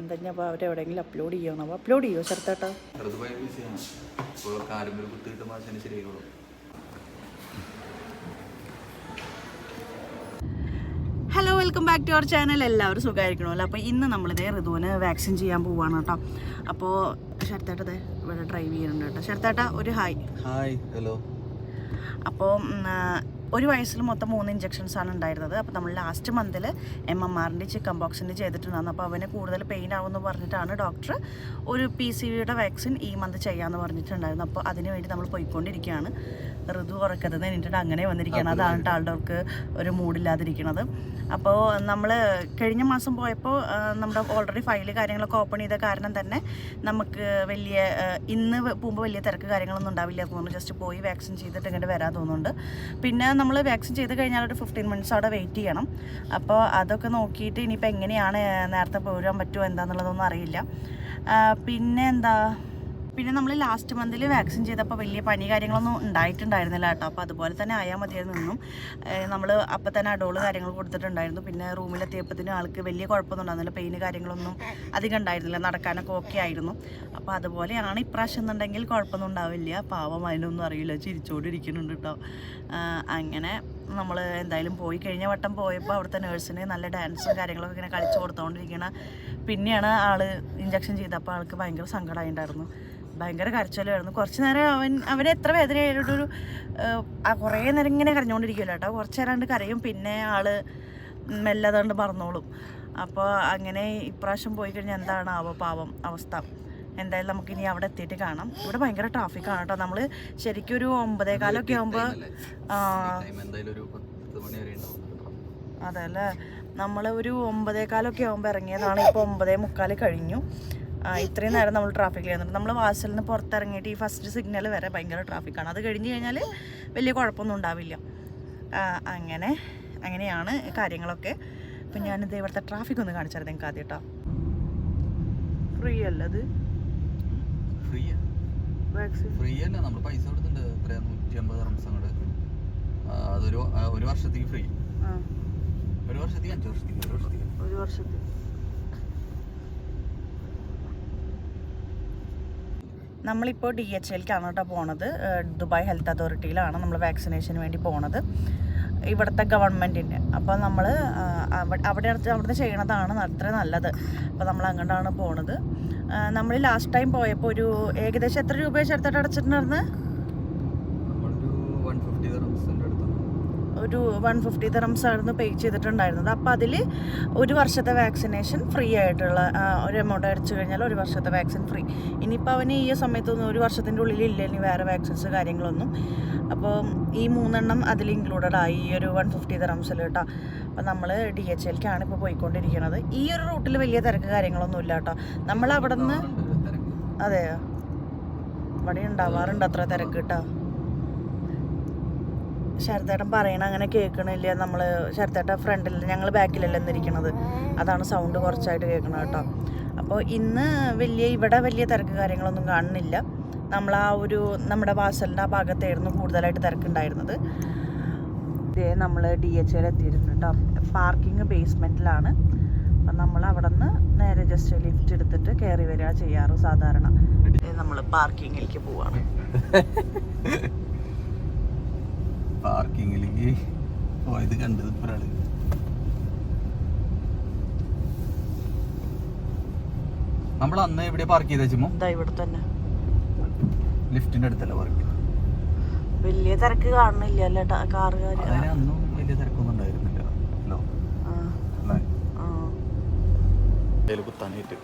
എന്താ അപ്പോൾ അവരെവിടെയെങ്കിലും അപ്ലോഡ് ചെയ്യണം. അപ്പോൾ അപ്ലോഡ് ചെയ്യുമോ ചെറുത്തേട്ടാ? Hello, welcome back to our channel. എല്ലാവരും സുഖമായിരിക്കണമല്ലോ. അപ്പോൾ ഇന്ന് നമ്മളിതേ ഋതുവിന് വാക്സിൻ ചെയ്യാൻ പോവുകയാണ് കേട്ടോ. അപ്പോൾ ശരത്തേട്ടതേ ഇവിടെ ഡ്രൈവ് ചെയ്യുന്നുണ്ട് കേട്ടോ. ശരത്തേട്ടാ ഒരു ഹായ്. ഹായ്. ഹലോ. അപ്പോൾ ഒരു വയസ്സിൽ മൊത്തം 3 ഇഞ്ചക്ഷൻസാണ് ഉണ്ടായിരുന്നത്. അപ്പോൾ നമ്മൾ ലാസ്റ്റ് മന്തിൽ MMR ചിക്കൻ ബോക്സിൻ്റെ ചെയ്തിട്ടുണ്ടായിരുന്നു. അപ്പോൾ അവന് കൂടുതൽ പെയിൻ ആവുമെന്ന് പറഞ്ഞിട്ടാണ് ഡോക്ടർ ഒരു PCVയുടെ വാക്സിൻ ഈ മന്ത് ചെയ്യാമെന്ന് പറഞ്ഞിട്ടുണ്ടായിരുന്നു. അപ്പോൾ അതിന് വേണ്ടി നമ്മൾ പോയിക്കൊണ്ടിരിക്കുകയാണ്. ഋതു ഉറക്കരുത് എന്നിട്ട് അങ്ങനെ വന്നിരിക്കുകയാണ്. അതാണ് ആളുടെ ഒരു മൂഡില്ലാതിരിക്കുന്നത്. അപ്പോൾ നമ്മൾ കഴിഞ്ഞ മാസം പോയപ്പോൾ നമ്മുടെ ഓൾറെഡി ഫയൽ കാര്യങ്ങളൊക്കെ ഓപ്പൺ ചെയ്ത കാരണം തന്നെ നമുക്ക് വലിയ ഇന്ന് പോകുമ്പോൾ വലിയ തിരക്ക് കാര്യങ്ങളൊന്നും ഉണ്ടാവില്ല തോന്നുന്നു. ജസ്റ്റ് പോയി വാക്സിൻ ചെയ്തിട്ട് ഇങ്ങനെ വരാൻ തോന്നുന്നുണ്ട്. പിന്നെ നമ്മൾ വാക്സിൻ ചെയ്ത് കഴിഞ്ഞാൽ ഒരു 15 മിനിറ്റ്സ് അവിടെ വെയിറ്റ് ചെയ്യണം. അപ്പോൾ അതൊക്കെ നോക്കിയിട്ട് ഇനിയിപ്പോൾ എങ്ങനെയാണ് നേരത്തെ പോരാൻ പറ്റുമോ എന്താണെന്നുള്ളതൊന്നും അറിയില്ല. പിന്നെ നമ്മൾ ലാസ്റ്റ് മന്തിൽ വാക്സിൻ ചെയ്തപ്പോൾ വലിയ പനി കാര്യങ്ങളൊന്നും ഉണ്ടായിട്ടുണ്ടായിരുന്നില്ല കേട്ടോ. അപ്പോൾ അതുപോലെ തന്നെ ആയാൽ മതിയായിരുന്നു. നിന്നും നമ്മൾ അപ്പം തന്നെ അഡോള് കാര്യങ്ങൾ കൊടുത്തിട്ടുണ്ടായിരുന്നു. പിന്നെ റൂമിലെത്തിയപ്പോഴത്തേനും ആൾക്ക് വലിയ കുഴപ്പമൊന്നും ഉണ്ടായിരുന്നില്ല. പെയിന് കാര്യങ്ങളൊന്നും അധികം ഉണ്ടായിരുന്നില്ല. നടക്കാനൊക്കെ ഓക്കെ ആയിരുന്നു. അപ്പോൾ അതുപോലെയാണ് ഇപ്രാവശ്യം എന്നുണ്ടെങ്കിൽ കുഴപ്പമൊന്നും ഉണ്ടാവില്ല. പാവം അതിനൊന്നും അറിയില്ല, ചിരിച്ചോണ്ടിരിക്കുന്നുണ്ട് കേട്ടോ. അങ്ങനെ നമ്മൾ എന്തായാലും പോയി. കഴിഞ്ഞ വട്ടം പോയപ്പോൾ അവിടുത്തെ നേഴ്സിന് നല്ല ഡാൻസും കാര്യങ്ങളൊക്കെ ഇങ്ങനെ കളിച്ച് കൊടുത്തുകൊണ്ടിരിക്കണം. പിന്നെയാണ് ആൾ ഇഞ്ചക്ഷൻ ചെയ്തപ്പോൾ ആൾക്ക് ഭയങ്കര സങ്കടമായിട്ടുണ്ടായിരുന്നു. ഭയങ്കര കരച്ചിലായിരുന്നു. കുറച്ച് നേരം അവന് എത്ര വേദനയായിട്ടൊരു കുറേ നേരം ഇങ്ങനെ കരഞ്ഞുകൊണ്ടിരിക്കുമല്ലോ കേട്ടോ. കുറച്ച് നേരം കരയും, പിന്നെ ആൾ മെല്ലെ അതുകൊണ്ട് മറന്നോളും. അപ്പോൾ അങ്ങനെ ഇപ്രാവശ്യം പോയി കഴിഞ്ഞാൽ എന്താണ് പാവം അവസ്ഥ. എന്തായാലും നമുക്കിനി അവിടെ എത്തിയിട്ട് കാണാം. ഇവിടെ ഭയങ്കര ട്രാഫിക്കാണ് കേട്ടോ. നമ്മൾ ശരിക്കും ഒരു 9:15 ആകുമ്പോൾ അതെ അല്ലേ, നമ്മൾ ഒരു 9:15 ആകുമ്പോൾ ഇറങ്ങിയതാണ്. ഇപ്പോൾ 9:45 കഴിഞ്ഞു. ഇത്രയും നേരം നമ്മൾ ട്രാഫിക്കിൽ ചെയ്യുന്നുണ്ട്. നമ്മൾ വാസലിൽ നിന്ന് പുറത്തിറങ്ങിയിട്ട് ഈ ഫസ്റ്റ് സിഗ്നൽ വരെ ഭയങ്കര ട്രാഫിക്കാണ്. അത് കഴിഞ്ഞ് കഴിഞ്ഞാൽ വലിയ കുഴപ്പമൊന്നും ഉണ്ടാവില്ല. അങ്ങനെയാണ് കാര്യങ്ങളൊക്കെ. അപ്പം ഞാനിത് ഇവിടുത്തെ ട്രാഫിക് ഒന്ന് കാണിച്ചായിരുന്നു നിങ്ങൾക്ക് ആദ്യം കേട്ടോ. ഫ്രീ അല്ല അത്? ഫ്രീ അല്ല, നമ്മൾ പൈസ കൊടുത്തിട്ടുണ്ട്. 150 റംസ് അങ്ങോട്ട്. അതൊരു വർഷത്തേക്ക് ഫ്രീ. ഒരു വർഷത്തേക്ക് 5 വർഷത്തേക്ക് ഒരു വർഷത്തേക്ക്. നമ്മളിപ്പോൾ DHLക്കാണ് കേട്ടോ പോണത്. ദുബായ് ഹെൽത്ത് അതോറിറ്റിയിലാണ് നമ്മൾ വാക്സിനേഷന് വേണ്ടി പോണത്, ഇവിടുത്തെ ഗവൺമെൻറ്റിൻ്റെ. അപ്പോൾ നമ്മൾ അവിടുത്തെ ചെയ്യണതാണ് അത്ര നല്ലത്. അപ്പോൾ നമ്മൾ അങ്ങോട്ടാണ് പോണത്. നമ്മൾ ലാസ്റ്റ് ടൈം പോയപ്പോൾ ഒരു ഏകദേശം എത്ര രൂപ ചേർത്തിട്ട് അടച്ചിട്ടുണ്ടായിരുന്നു? ഒരു 150 ദിർഹംസ് ആയിരുന്നു പേ ചെയ്തിട്ടുണ്ടായിരുന്നത്. അപ്പോൾ അതിൽ ഒരു വർഷത്തെ വാക്സിനേഷൻ ഫ്രീ ആയിട്ടുള്ള ഒരു എമൗണ്ട് അടിച്ചു കഴിഞ്ഞാൽ ഒരു വർഷത്തെ വാക്സിൻ ഫ്രീ. ഇനിയിപ്പോൾ അവന് ഈ സമയത്തൊന്നും ഒരു വർഷത്തിൻ്റെ ഉള്ളിൽ ഇല്ല ഇനി വേറെ വാക്സിൻസ് കാര്യങ്ങളൊന്നും. അപ്പോൾ ഈ 3 എണ്ണം അതിൽ ഇൻക്ലൂഡഡ് ആയി ഈ ഒരു 150 ദിർഹംസിൽ കേട്ടോ. അപ്പോൾ നമ്മൾ DHLക്കാണ് ഇപ്പോൾ പോയിക്കൊണ്ടിരിക്കുന്നത്. ഈ ഒരു റൂട്ടിൽ വലിയ തിരക്ക് കാര്യങ്ങളൊന്നും ഇല്ല കേട്ടോ. നമ്മൾ അവിടെ നിന്ന് അതെയോ, ഇവിടെ ഉണ്ടാവാറുണ്ട് അത്ര തിരക്ക് കേട്ടോ. ശരത്തേട്ടൻ പറയണ അങ്ങനെ കേൾക്കണില്ല. നമ്മൾ ശരത്തേട്ടൻ ഫ്രണ്ടിൽ, ഞങ്ങൾ ബാക്കിലല്ല എന്നിരിക്കണത്. അതാണ് സൗണ്ട് കുറച്ചായിട്ട് കേൾക്കണം കേട്ടോ. അപ്പോൾ ഇന്ന് ഇവിടെ വലിയ തിരക്ക് കാര്യങ്ങളൊന്നും കാണുന്നില്ല. നമ്മൾ നമ്മുടെ വാസലിൻ്റെ ആ ഭാഗത്തായിരുന്നു കൂടുതലായിട്ട് തിരക്കുണ്ടായിരുന്നത്. ഇതേ നമ്മൾ DHL എത്തിയിട്ടുണ്ട് കേട്ടോ. പാർക്കിംഗ് ബേസ്മെൻറ്റിലാണ്. അപ്പം നമ്മൾ അവിടെ നിന്ന് നേരെ ജസ്റ്റ് ലിഫ്റ്റ് എടുത്തിട്ട് കയറി വരിക ചെയ്യാറ് സാധാരണ. നമ്മൾ പാർക്കിങ്ങിലേക്ക് പോവാണ്. പാർക്കിങ്ങിലേക്ക് പോയത് കണ്ടത് ഇപ്പോഴാണ്. നമ്മൾ അന്ന് എവിടെ പാർക്ക് ചെയ്ത വെച്ചോ? ഇവിടെ തന്നെ ലിഫ്റ്റിന്റെ അടുത്തല്ല പാർക്ക് ചെയ്തത്. വലിയ തിരക്ക് കാണുന്നില്ല കാറുകാർ. അന്നും വലിയ തിരക്കൊന്നും ഉണ്ടായിരുന്നില്ല. കുത്താനായിട്ട്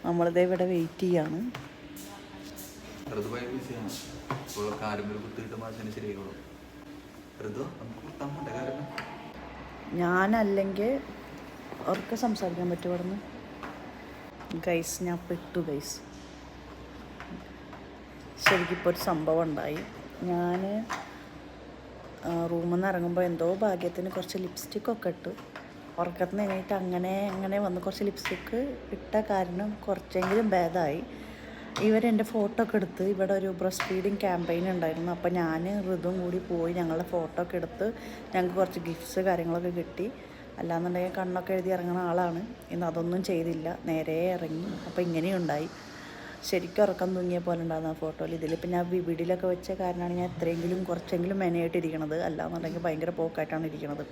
നമ്മളിത് ഇവിടെ വെയിറ്റ് ചെയ്യാണ്. ഞാനല്ലെങ്കിൽ അവർക്ക് സംസാരിക്കാൻ പറ്റും ഇവിടെ നിന്ന്. ഗൈസ്, ഞാൻ പെട്ടു ഗൈസ്. ശരിക്കും ഇപ്പോൾ ഒരു സംഭവം ഉണ്ടായി. ഞാൻ റൂമിൽ നിന്ന് ഇറങ്ങുമ്പോൾ എന്തോ ഭാഗ്യത്തിന് കുറച്ച് ലിപ്സ്റ്റിക്കൊക്കെ ഇട്ടു. ഉറക്കത്തിന് കഴിഞ്ഞിട്ട് അങ്ങനെ വന്ന് കുറച്ച് ലിപ്സ്റ്റിക്ക് ഇട്ട കാരണം കുറച്ചെങ്കിലും ഭേദമായി. ഇവരെൻ്റെ ഫോട്ടോ ഒക്കെ എടുത്ത് ഇവിടെ ഒരു ബ്രസ്റ്റ് ഫീഡിങ് ക്യാമ്പയിൻ ഉണ്ടായിരുന്നു. അപ്പോൾ ഞാൻ ഋതുവും കൂടി പോയി ഞങ്ങളുടെ ഫോട്ടോ ഒക്കെ എടുത്ത് ഞങ്ങൾക്ക് കുറച്ച് ഗിഫ്റ്റ്സ് കാര്യങ്ങളൊക്കെ കിട്ടി. അല്ലാന്നുണ്ടെങ്കിൽ കണ്ണൊക്കെ എഴുതി ഇറങ്ങുന്ന ആളാണ്. ഇന്ന് അതൊന്നും ചെയ്തില്ല, നേരെ ഇറങ്ങി. അപ്പോൾ ഇങ്ങനെയുണ്ടായി. ശരിക്കും ഉറക്കം തൂങ്ങിയ പോലെ ഉണ്ടാകുന്ന ആ ഫോട്ടോയിൽ. ഇതിലിപ്പോൾ ഞാൻ വീടിലൊക്കെ വെച്ച കാരണമാണ് ഞാൻ എത്രയെങ്കിലും കുറച്ചെങ്കിലും മെനയായിട്ടിരിക്കണത്. അല്ലാന്നുണ്ടെങ്കിൽ ഭയങ്കര പോക്കായിട്ടാണ് ഇരിക്കണത്.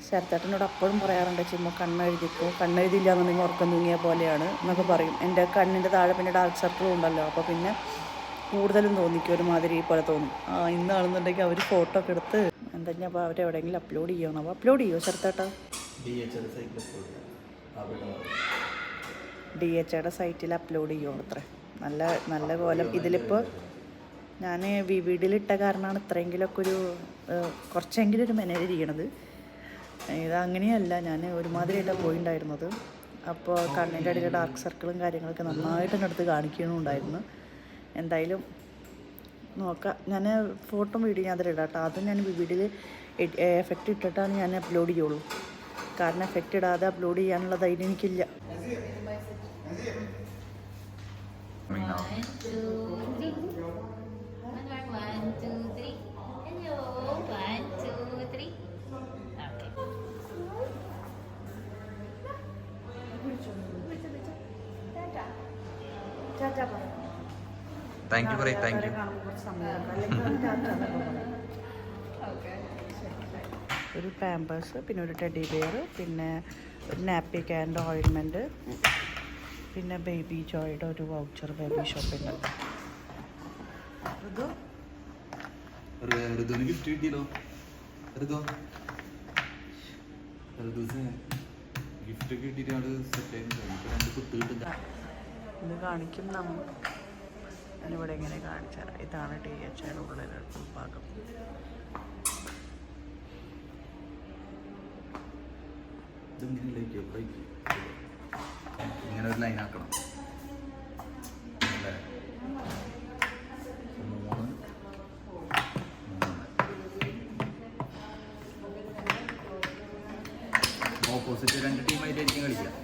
ശരത്തേട്ടനോട് അപ്പോഴും പറയാറുണ്ട്, ചുമ്മാ കണ്ണെഴുതിക്കോ, കണ്ണെഴുതില്ല എന്നുണ്ടെങ്കിൽ ഉറക്കം തൂങ്ങിയ പോലെയാണ് എന്നൊക്കെ പറയും. എൻ്റെ കണ്ണിൻ്റെ താഴെ പിന്നെ ഡാർക്ക് സർക്കിളും ഉണ്ടല്ലോ, അപ്പോൾ പിന്നെ കൂടുതലും തോന്നിക്കും, ഒരുമാതിരി പോലെ തോന്നും. ഇന്നാണെന്നുണ്ടെങ്കിൽ അവർ ഫോട്ടോ ഒക്കെ എടുത്ത് എന്താ അപ്പോൾ അവരെവിടെയെങ്കിലും അപ്ലോഡ് ചെയ്യണം. അപ്പോൾ അപ്ലോഡ് ചെയ്യുമോ ശരത്തേട്ടാ? DHയുടെ സൈറ്റിൽ അപ്ലോഡ് ചെയ്യുള്ളൂ അത്ര. നല്ല കോലം. ഇതിലിപ്പോൾ ഞാൻ വീഡിയോയിലിട്ട കാരണമാണ് ഇത്രയെങ്കിലുമൊക്കെ ഒരു കുറച്ചെങ്കിലും ഒരു മെനയിലിരിക്കണത്. ഇതങ്ങനെയല്ല, ഞാൻ ഒരുമാതിരിയായിട്ടാണ് പോയിട്ടുണ്ടായിരുന്നത്. അപ്പോൾ കണ്ണിൻ്റെ അടിയിൽ ഡാർക്ക് സർക്കിളും കാര്യങ്ങളൊക്കെ നന്നായിട്ട് എൻ്റെ അടുത്ത് കാണിക്കണമുണ്ടായിരുന്നു. എന്തായാലും നോക്കാം, ഞാൻ ഫോട്ടോ വീഡിയോ ഞാൻ അതിലിടാം കേട്ടോ. അതും ഞാൻ വീഡിയോയിൽ എഫക്റ്റ് ഇട്ടിട്ടാണ് ഞാൻ അപ്ലോഡ് ചെയ്യുള്ളൂ. കാരണം എഫക്റ്റ് ഇടാതെ അപ്ലോഡ് ചെയ്യാനുള്ള ധൈര്യം എനിക്കില്ല. താങ്ക് യു പറയും. Thank you. ഒരു പാമ്പേഴ്സ്, പിന്നെ ഒരു ടെഡി ബിയർ, പിന്നെ ഒരു നാപ്പി ക്യാൻ്റെ ഓയിൽമെൻറ്റ്, പിന്നെ ബേബി ജോയുടെ ഒരു വൗച്ചർ ബേബി ഷോപ്പിൻ്റെ. ഋതുവിന് ഗിഫ്റ്റ് കിട്ടിയല്ലോ. ഗിഫ്റ്റ് കിട്ടിയിട്ട് ആള് സെറ്റ് ആയിട്ട് ഇത് കാണിക്കും നമ്മൾ. ഞാനിവിടെ ഇങ്ങനെ കാണിച്ചാൽ ഇതാണ് DHയുടെ ഉള്ളിലെ ഭാഗം. ഇങ്ങനെ ഒരു ലൈൻ ആക്കണം. ഓപ്പോസിറ്റ് 2 ടീമായിട്ടായിരിക്കും കളിക്കാം.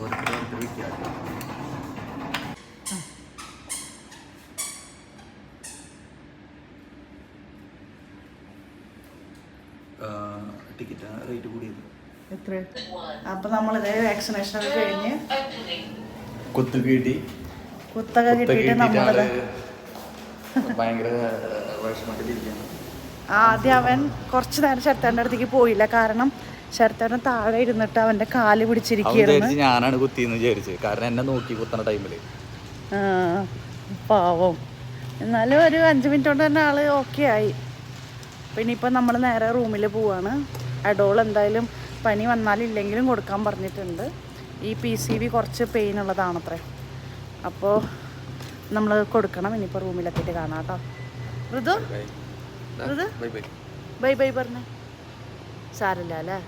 ഓരോരുത്തർ വ്യത്യാസം. ടിക്കറ്റ് റേറ്റ് കൂടിയത് എത്ര? അപ്പം നമ്മളിത് വാക്സിനേഷൻ ഒക്കെ കഴിഞ്ഞ് കുത്തൊക്കെ കിട്ടിയിട്ട് നമ്മളത് ഭയങ്കര വിഷമത്തിലിരിക്കുകയാണ്. ആദ്യം അവൻ കുറച്ച് നേരം ശരത്തേൻ്റെ അടുത്തേക്ക് പോയില്ല. കാരണം ശരത്തേട്ടൻ താഴെ ഇരുന്നിട്ട് അവൻ്റെ കാല് പിടിച്ചിരിക്കുകയായിരുന്നു. ഞാനാണ് കുത്തിയെന്ന് വിചാരിച്ചത്, കാരണം എന്നെ നോക്കി കുത്തണ ടൈമിൽ. പാവം. എന്നാലും ഒരു 5 മിനിറ്റ് കൊണ്ട് തന്നെ ആള് ഓക്കെ ആയി. പിന്നെ ഇപ്പം നമ്മൾ നേരെ റൂമിൽ പോവാണ്. അഡോൾ എന്തായാലും പനി വന്നാലില്ലെങ്കിലും കൊടുക്കാൻ പറഞ്ഞിട്ടുണ്ട്. ഈ PCV കുറച്ച് പെയിൻ ഉള്ളതാണത്രേ, അപ്പോൾ നമ്മൾ കൊടുക്കണം. ഇനിയിപ്പോൾ റൂമിലെത്തിയിട്ട് കാണാം കേട്ടോ. ഋതു ബൈ ബൈ പറഞ്ഞേ. സാരില്ല അല്ലേ?